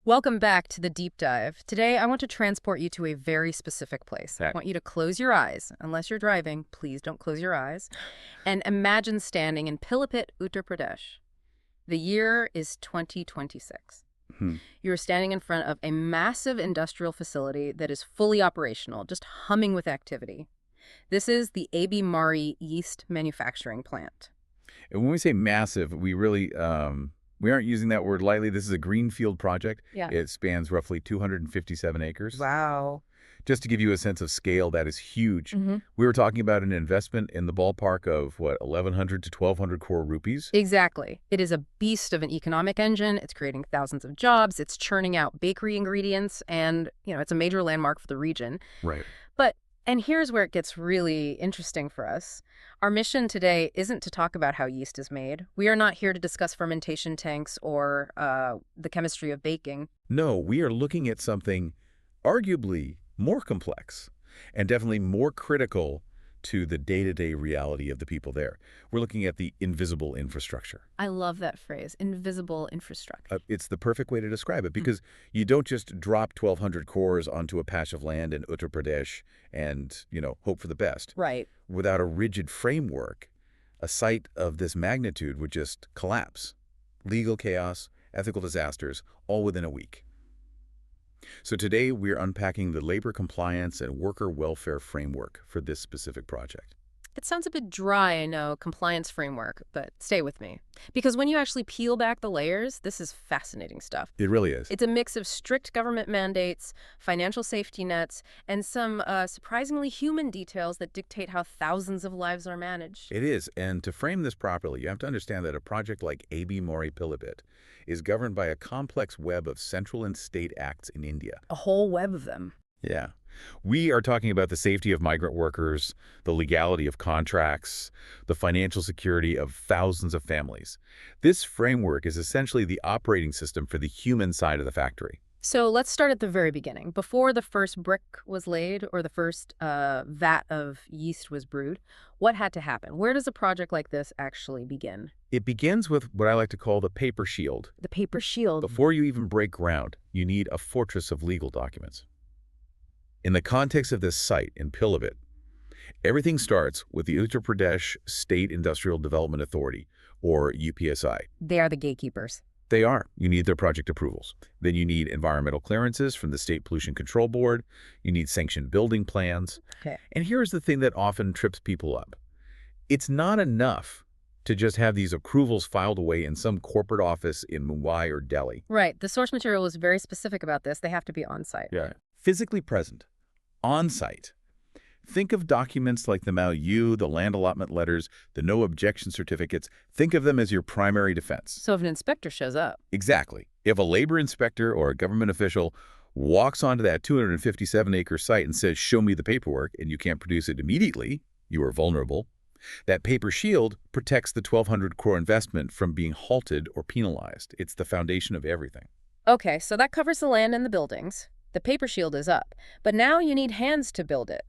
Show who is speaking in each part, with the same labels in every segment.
Speaker 1: Welcome back to the deep dive. Today, I want to transport you to a very specific place. I want you to close your eyes. Unless you're driving, please don't close your eyes. And imagine standing in Pilibhit, Uttar Pradesh. The year is 2026. You're standing in front of a massive industrial facility that is fully operational, just humming with activity. This is the AB Mauri yeast manufacturing plant.
Speaker 2: And when we say massive, we really we aren't using that word lightly. This is a greenfield project.
Speaker 1: Yeah.
Speaker 2: It spans roughly 257 acres.
Speaker 1: Wow.
Speaker 2: Just to give you a sense of scale, that is huge. We were talking about an investment in the ballpark of, 1,100 to 1,200 crore rupees?
Speaker 1: Exactly. It is a beast of an economic engine. It's creating thousands of jobs. It's churning out bakery ingredients. And, it's a major landmark for the region.
Speaker 2: Right.
Speaker 1: And here's where it gets really interesting for us. Our mission today isn't to talk about how yeast is made. We are not here to discuss fermentation tanks or the chemistry of baking.
Speaker 2: No, we are looking at something arguably more complex and definitely more critical to the day-to-day reality of the people there. We're looking at the invisible infrastructure.
Speaker 1: I love that phrase, invisible infrastructure.
Speaker 2: It's the perfect way to describe it because you don't just drop 1,200 crores onto a patch of land in Uttar Pradesh and, hope for the best.
Speaker 1: Right.
Speaker 2: Without a rigid framework, a site of this magnitude would just collapse. Legal chaos, ethical disasters, all within a week. So today we're unpacking the labor compliance and worker welfare framework for this specific project.
Speaker 1: It sounds a bit dry, I know, compliance framework, but stay with me. Because when you actually peel back the layers, this is fascinating stuff.
Speaker 2: It really is.
Speaker 1: It's a mix of strict government mandates, financial safety nets, and some surprisingly human details that dictate how thousands of lives are managed.
Speaker 2: It is. And to frame this properly, you have to understand that a project like AB Mauri Pilibhit is governed by a complex web of central and state acts in India.
Speaker 1: A whole web of them.
Speaker 2: Yeah. We are talking about the safety of migrant workers, the legality of contracts, the financial security of thousands of families. This framework is essentially the operating system for the human side of the factory.
Speaker 1: So let's start at the very beginning. Before the first brick was laid or the first vat of yeast was brewed, what had to happen? Where does a project like this actually begin?
Speaker 2: It begins with what I like to call the paper shield.
Speaker 1: The paper shield.
Speaker 2: Before you even break ground, you need a fortress of legal documents. In the context of this site in Pilibhit, everything starts with the Uttar Pradesh State Industrial Development Authority, or UPSI.
Speaker 1: They are the gatekeepers.
Speaker 2: They are. You need their project approvals. Then you need environmental clearances from the State Pollution Control Board. You need sanctioned building plans.
Speaker 1: Okay.
Speaker 2: And here's the thing that often trips people up. It's not enough to just have these approvals filed away in some corporate office in Mumbai or Delhi.
Speaker 1: Right. The source material was very specific about this. They have to be on site.
Speaker 2: Yeah. Physically present, on site. Think of documents like the MOU, the land allotment letters, the no objection certificates. Think of them as your primary defense.
Speaker 1: So if an inspector shows up.
Speaker 2: Exactly. If a labor inspector or a government official walks onto that 257-acre site and says, "Show me the paperwork," and you can't produce it immediately, you are vulnerable. That paper shield protects the 1,200 crore investment from being halted or penalized. It's the foundation of everything.
Speaker 1: Okay, so that covers the land and the buildings. The paper shield is up. But now you need hands to build it.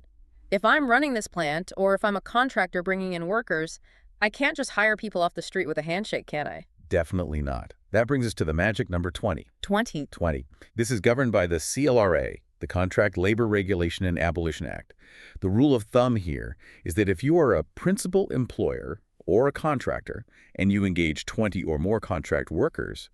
Speaker 1: If I'm running this plant, or if I'm a contractor bringing in workers, I can't just hire people off the street with a handshake, can I?
Speaker 2: Definitely not. That brings us to the magic number 20.
Speaker 1: 20.
Speaker 2: 20. This is governed by the CLRA, the Contract Labor Regulation and Abolition Act. The rule of thumb here is that if you are a principal employer or a contractor and you engage 20 or more contract workers,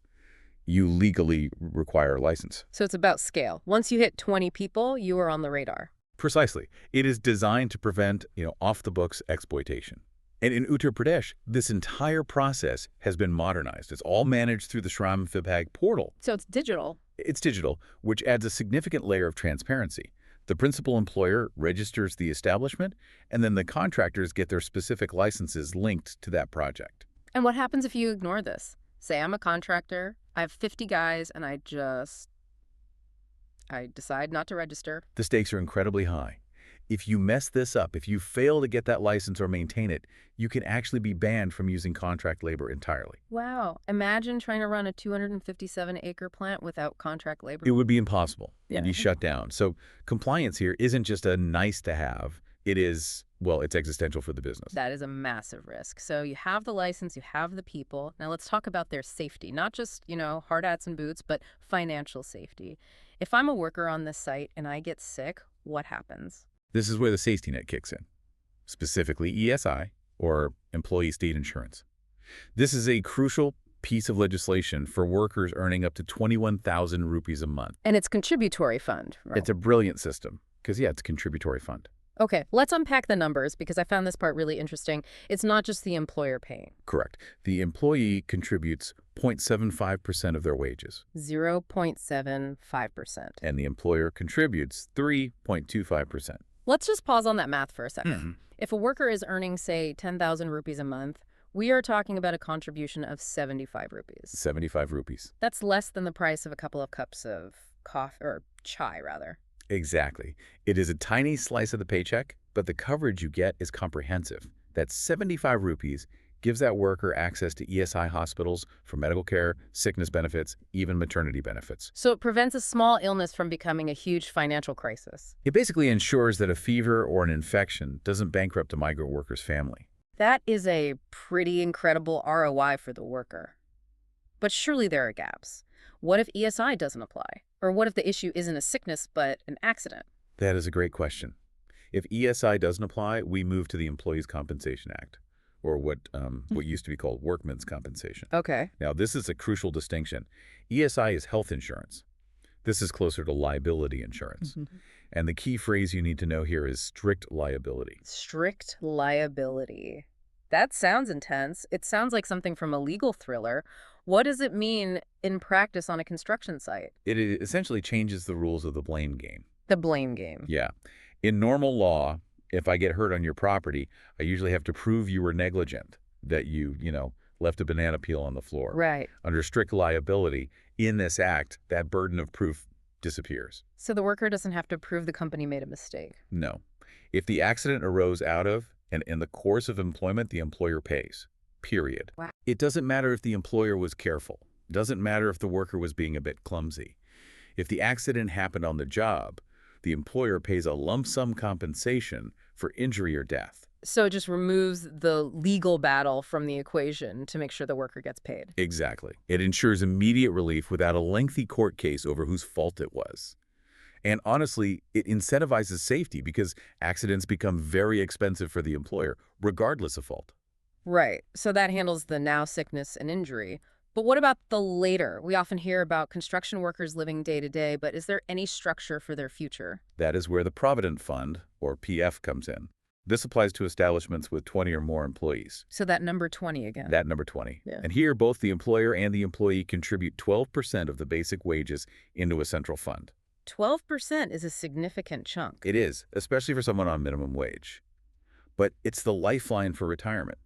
Speaker 2: you legally require a license.
Speaker 1: So it's about scale. Once you hit 20 people, you are on the radar.
Speaker 2: Precisely. It is designed to prevent, off-the-books exploitation. And in Uttar Pradesh, this entire process has been modernized. It's all managed through the Shram Vibhag portal.
Speaker 1: So it's digital.
Speaker 2: It's digital, which adds a significant layer of transparency. The principal employer registers the establishment, and then the contractors get their specific licenses linked to that project.
Speaker 1: And what happens if you ignore this? Say I'm a contractor, I have 50 guys, and I decide not to register.
Speaker 2: The stakes are incredibly high. If you mess this up, if you fail to get that license or maintain it, you can actually be banned from using contract labor entirely.
Speaker 1: Wow. Imagine trying to run a 257-acre plant without contract labor.
Speaker 2: It would be impossible.
Speaker 1: Yeah.
Speaker 2: You'd be shut down. So compliance here isn't just a nice to have. It is, well, it's existential for the business.
Speaker 1: That is a massive risk. So you have the license, you have the people. Now let's talk about their safety, not just, hard hats and boots, but financial safety. If I'm a worker on this site and I get sick, what happens?
Speaker 2: This is where the safety net kicks in, specifically ESI, or Employee State Insurance. This is a crucial piece of legislation for workers earning up to 21,000 rupees a month.
Speaker 1: And it's contributory fund, right?
Speaker 2: It's a brilliant system because, yeah, it's a contributory fund.
Speaker 1: Okay, let's unpack the numbers because I found this part really interesting. It's not just the employer paying.
Speaker 2: Correct. The employee contributes 0.75% of their wages.
Speaker 1: 0.75%.
Speaker 2: And the employer contributes 3.25%.
Speaker 1: Let's just pause on that math for a second. If a worker is earning, say, 10,000 rupees a month, we are talking about a contribution of 75 rupees.
Speaker 2: 75 rupees.
Speaker 1: That's less than the price of a couple of cups of coffee, or chai, rather.
Speaker 2: Exactly. It is a tiny slice of the paycheck, but the coverage you get is comprehensive. That 75 rupees gives that worker access to ESI hospitals for medical care, sickness benefits, even maternity benefits.
Speaker 1: So it prevents a small illness from becoming a huge financial crisis.
Speaker 2: It basically ensures that a fever or an infection doesn't bankrupt a migrant worker's family.
Speaker 1: That is a pretty incredible ROI for the worker. But surely there are gaps. What if ESI doesn't apply? Or what if the issue isn't a sickness but an accident?
Speaker 2: That is a great question. If ESI doesn't apply, we move to the Employees' Compensation Act, or what used to be called workmen's compensation.
Speaker 1: Okay.
Speaker 2: Now, this is a crucial distinction. ESI is health insurance. This is closer to liability insurance. And the key phrase you need to know here is strict liability.
Speaker 1: Strict liability. That sounds intense. It sounds like something from a legal thriller. What does it mean in practice on a construction site?
Speaker 2: It essentially changes the rules of the blame game.
Speaker 1: The blame game.
Speaker 2: Yeah. In normal law, if I get hurt on your property, I usually have to prove you were negligent, that you left a banana peel on the floor.
Speaker 1: Right.
Speaker 2: Under strict liability, in this act, that burden of proof disappears.
Speaker 1: So the worker doesn't have to prove the company made a mistake.
Speaker 2: No. If the accident arose out of and in the course of employment, the employer pays. Period.
Speaker 1: Wow.
Speaker 2: It doesn't matter if the employer was careful. It doesn't matter if the worker was being a bit clumsy. If the accident happened on the job, the employer pays a lump sum compensation for injury or death.
Speaker 1: So it just removes the legal battle from the equation to make sure the worker gets paid.
Speaker 2: Exactly. It ensures immediate relief without a lengthy court case over whose fault it was. And honestly, it incentivizes safety because accidents become very expensive for the employer, regardless of fault.
Speaker 1: Right. So that handles the now sickness and injury. But what about the later? We often hear about construction workers living day to day, but is there any structure for their future?
Speaker 2: That is where the Provident Fund, or PF, comes in. This applies to establishments with 20 or more employees.
Speaker 1: So that number 20 again.
Speaker 2: That number 20.
Speaker 1: Yeah.
Speaker 2: And here, both the employer and the employee contribute 12% of the basic wages into a central fund.
Speaker 1: 12% is a significant chunk.
Speaker 2: It is, especially for someone on minimum wage. But it's the lifeline for retirement.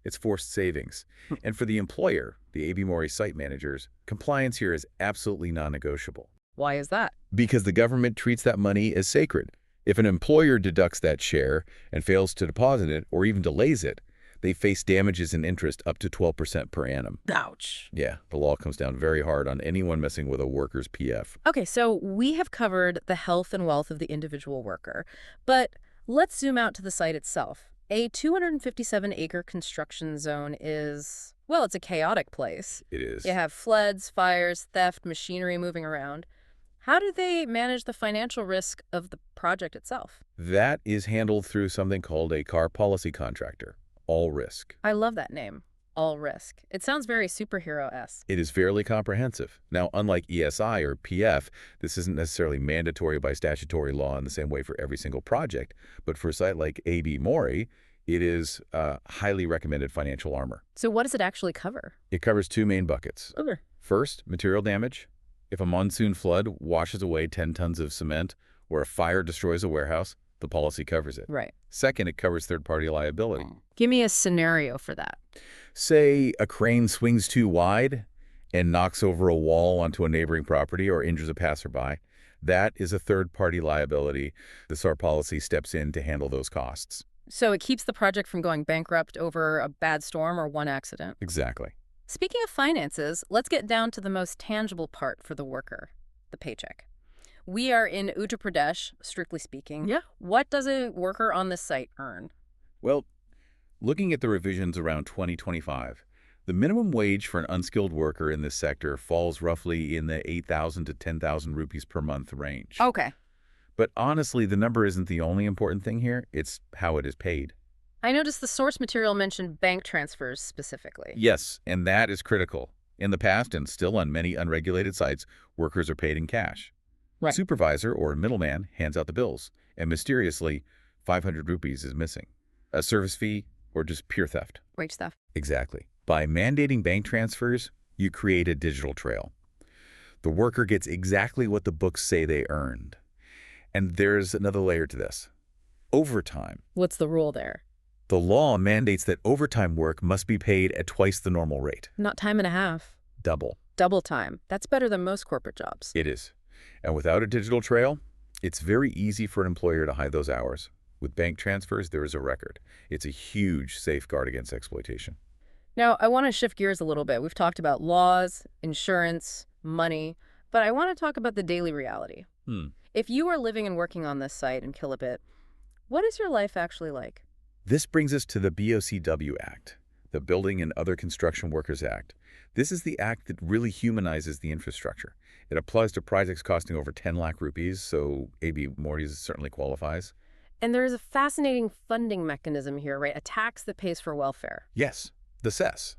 Speaker 2: It's forced savings. And for the employer, the AB Mauri site managers, compliance here is absolutely non-negotiable.
Speaker 1: Why is that?
Speaker 2: Because the government treats that money as sacred. If an employer deducts that share and fails to deposit it or even delays it, they face damages and interest up to 12% per annum.
Speaker 1: Ouch.
Speaker 2: Yeah, the law comes down very hard on anyone messing with a worker's PF.
Speaker 1: Okay, so we have covered the health and wealth of the individual worker. But let's zoom out to the site itself. A 257-acre construction zone is, well, it's a chaotic place.
Speaker 2: It is.
Speaker 1: You have floods, fires, theft, machinery moving around. How do they manage the financial risk of the project itself?
Speaker 2: That is handled through something called a car policy contractor, all risk.
Speaker 1: I love that name, all risk. It sounds very superhero-esque.
Speaker 2: It is fairly comprehensive. Now, unlike ESI or PF, this isn't necessarily mandatory by statutory law in the same way for every single project, but for a site like AB Mauri, it is highly recommended financial armor.
Speaker 1: So what does it actually cover?
Speaker 2: It covers two main buckets.
Speaker 1: Okay.
Speaker 2: First, material damage. If a monsoon flood washes away 10 tons of cement or a fire destroys a warehouse, the policy covers it.
Speaker 1: Right.
Speaker 2: Second, it covers third-party liability.
Speaker 1: Give me a scenario for that.
Speaker 2: Say a crane swings too wide and knocks over a wall onto a neighboring property or injures a passerby. That is a third-party liability. The SAR policy steps in to handle those costs.
Speaker 1: So it keeps the project from going bankrupt over a bad storm or one accident.
Speaker 2: Exactly.
Speaker 1: Speaking of finances, let's get down to the most tangible part for the worker, the paycheck. We are in Uttar Pradesh, strictly speaking.
Speaker 3: Yeah.
Speaker 1: What does a worker on this site earn?
Speaker 2: Well, looking at the revisions around 2025, the minimum wage for an unskilled worker in this sector falls roughly in the 8,000 to 10,000 rupees per month range.
Speaker 1: Okay.
Speaker 2: But honestly, the number isn't the only important thing here. It's how it is paid.
Speaker 1: I noticed the source material mentioned bank transfers specifically.
Speaker 2: Yes, and that is critical. In the past, and still on many unregulated sites, workers are paid in cash.
Speaker 3: Right.
Speaker 2: Supervisor or middleman hands out the bills, and mysteriously, 500 rupees is missing. A service fee or just pure theft.
Speaker 1: Wage theft.
Speaker 2: Exactly. By mandating bank transfers, you create a digital trail. The worker gets exactly what the books say they earned. And there's another layer to this. Overtime.
Speaker 1: What's the rule there?
Speaker 2: The law mandates that overtime work must be paid at twice the normal rate.
Speaker 1: Not time and a half.
Speaker 2: Double.
Speaker 1: Double time. That's better than most corporate jobs.
Speaker 2: It is. And without a digital trail, it's very easy for an employer to hide those hours. With bank transfers, there is a record. It's a huge safeguard against exploitation.
Speaker 1: Now, I want to shift gears a little bit. We've talked about laws, insurance, money, but I want to talk about the daily reality. If you are living and working on this site in Pilibhit, what is your life actually like?
Speaker 2: This brings us to the BOCW Act, the Building and Other Construction Workers Act. This is the act that really humanizes the infrastructure. It applies to projects costing over 10 lakh rupees, so AB Mauri certainly qualifies.
Speaker 1: And there is a fascinating funding mechanism here, right? A tax that pays for welfare.
Speaker 2: Yes, the cess.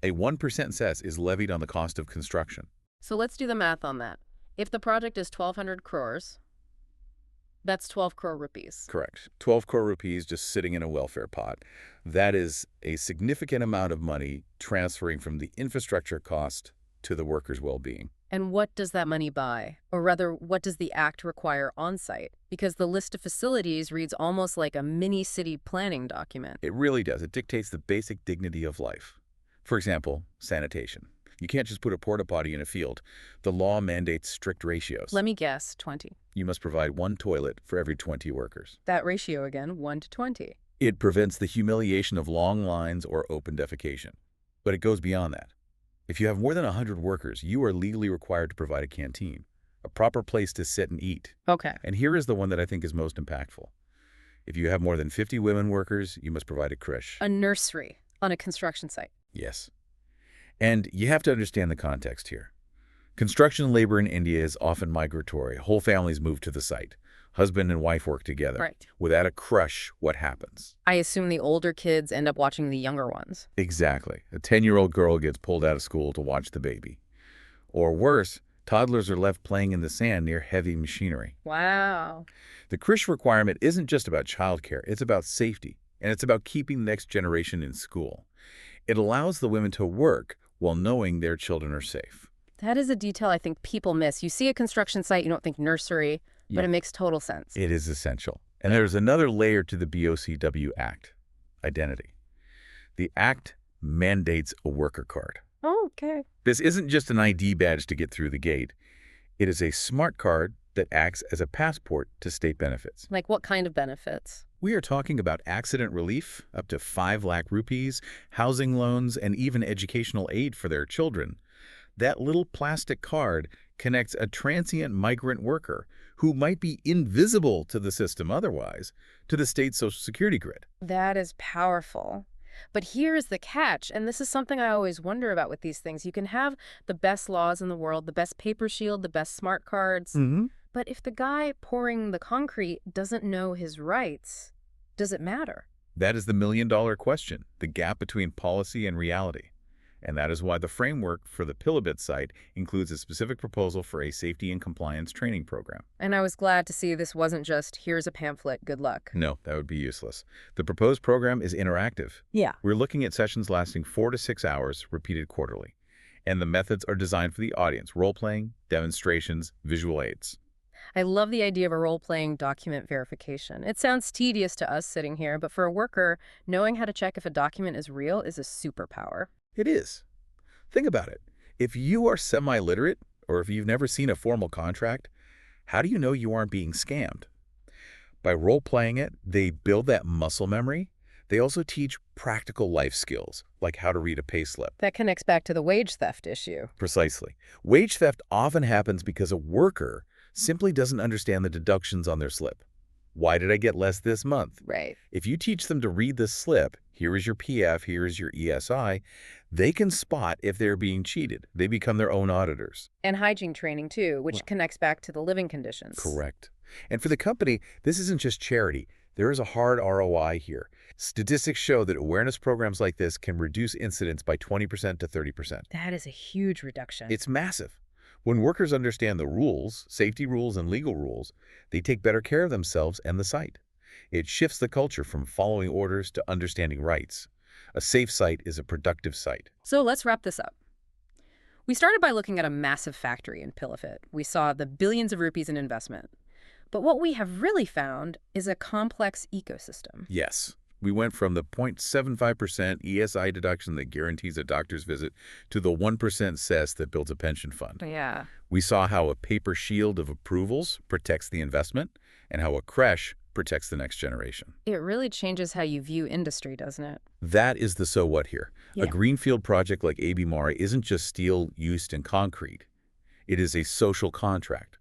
Speaker 2: A 1% cess is levied on the cost of construction.
Speaker 1: So let's do the math on that. If the project is 1,200 crores, that's 12 crore rupees.
Speaker 2: Correct. 12 crore rupees just sitting in a welfare pot. That is a significant amount of money transferring from the infrastructure cost to the workers' well-being.
Speaker 1: And what does that money buy? Or rather, what does the act require on-site? Because the list of facilities reads almost like a mini-city planning document.
Speaker 2: It really does. It dictates the basic dignity of life. For example, sanitation. You can't just put a porta potty in a field. The law mandates strict ratios.
Speaker 1: Let me guess, 20.
Speaker 2: You must provide one toilet for every 20 workers.
Speaker 1: That ratio again, 1 to 20.
Speaker 2: It prevents the humiliation of long lines or open defecation. But it goes beyond that. If you have more than 100 workers, you are legally required to provide a canteen, a proper place to sit and eat.
Speaker 1: Okay.
Speaker 2: And here is the one that I think is most impactful. If you have more than 50 women workers, you must provide a creche.
Speaker 1: A nursery on a construction site.
Speaker 2: Yes. And you have to understand the context here. Construction labor in India is often migratory. Whole families move to the site. Husband and wife work together.
Speaker 1: Right.
Speaker 2: Without a creche, what happens?
Speaker 1: I assume the older kids end up watching the younger ones.
Speaker 2: Exactly. A 10-year-old girl gets pulled out of school to watch the baby. Or worse, toddlers are left playing in the sand near heavy machinery.
Speaker 1: Wow.
Speaker 2: The creche requirement isn't just about childcare. It's about safety, and it's about keeping the next generation in school. It allows the women to work while knowing their children are safe.
Speaker 1: That is a detail I think people miss. You see a construction site, you don't think nursery, but it makes total sense.
Speaker 2: It is essential. And there's another layer to the BOCW Act, identity. The Act mandates a worker card.
Speaker 1: Oh, okay.
Speaker 2: This isn't just an ID badge to get through the gate. It is a smart card that acts as a passport to state benefits.
Speaker 1: Like what kind of benefits?
Speaker 2: We are talking about accident relief, up to 5 lakh rupees, housing loans, and even educational aid for their children. That little plastic card connects a transient migrant worker who might be invisible to the system otherwise to the state's Social Security grid.
Speaker 1: That is powerful. But here is the catch, and this is something I always wonder about with these things. You can have the best laws in the world, the best paper shield, the best smart cards. But if the guy pouring the concrete doesn't know his rights, does it matter?
Speaker 2: That is the million-dollar question, the gap between policy and reality. And that is why the framework for the Pilibhit site includes a specific proposal for a safety and compliance training program.
Speaker 1: And I was glad to see this wasn't just, here's a pamphlet, good luck.
Speaker 2: No, that would be useless. The proposed program is interactive.
Speaker 1: Yeah.
Speaker 2: We're looking at sessions lasting 4 to 6 hours, repeated quarterly. And the methods are designed for the audience, role-playing, demonstrations, visual aids.
Speaker 1: I love the idea of a role-playing document verification. It sounds tedious to us sitting here, but for a worker, knowing how to check if a document is real is a superpower.
Speaker 2: It is. Think about it. If you are semi-literate, or if you've never seen a formal contract, how do you know you aren't being scammed? By role-playing it, they build that muscle memory. They also teach practical life skills, like how to read a payslip.
Speaker 1: That connects back to the wage theft issue.
Speaker 2: Precisely. Wage theft often happens because a worker simply doesn't understand the deductions on their slip. Why did I get less this month?
Speaker 1: Right.
Speaker 2: If you teach them to read the slip, here is your PF, here is your ESI, they can spot if they're being cheated. They become their own auditors.
Speaker 1: And hygiene training, too, which
Speaker 2: Well,
Speaker 1: connects back to the living conditions.
Speaker 2: correct. And for the company, this isn't just charity. There is a hard ROI here. Statistics show that awareness programs like this can reduce incidents by 20% to 30%.
Speaker 1: That is a huge reduction.
Speaker 2: It's massive. When workers understand the rules, safety rules and legal rules, they take better care of themselves and the site. It shifts the culture from following orders to understanding rights. A safe site is a productive site.
Speaker 1: So let's wrap this up. We started by looking at a massive factory in Pilibhit. We saw the billions of rupees in investment. But what we have really found is a complex ecosystem.
Speaker 2: Yes. We went from the 0.75% ESI deduction that guarantees a doctor's visit to the 1% cess that builds a pension fund.
Speaker 1: Yeah.
Speaker 2: We saw how a paper shield of approvals protects the investment and how a creche protects the next generation.
Speaker 1: It really changes how you view industry, doesn't it?
Speaker 2: That is the so what here.
Speaker 1: Yeah.
Speaker 2: A greenfield project like AB Mauri isn't just steel, yeast, and concrete. It is a social contract.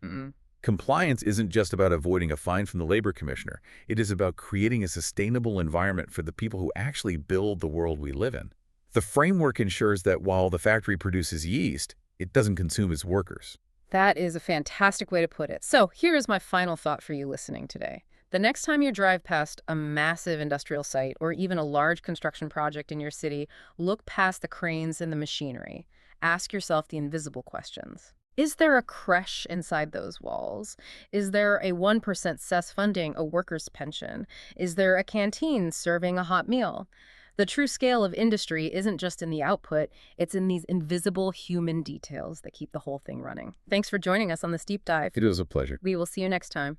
Speaker 2: Compliance isn't just about avoiding a fine from the labor commissioner. It is about creating a sustainable environment for the people who actually build the world we live in. The framework ensures that while the factory produces yeast, it doesn't consume its workers.
Speaker 1: That is a fantastic way to put it. So here is my final thought for you listening today. The next time you drive past a massive industrial site or even a large construction project in your city, look past the cranes and the machinery. Ask yourself the invisible questions. Is there a creche inside those walls? Is there a 1% cess funding a worker's pension? Is there a canteen serving a hot meal? The true scale of industry isn't just in the output, it's in these invisible human details that keep the whole thing running. Thanks for joining us on this deep dive.
Speaker 2: It was a pleasure.
Speaker 1: We will see you next time.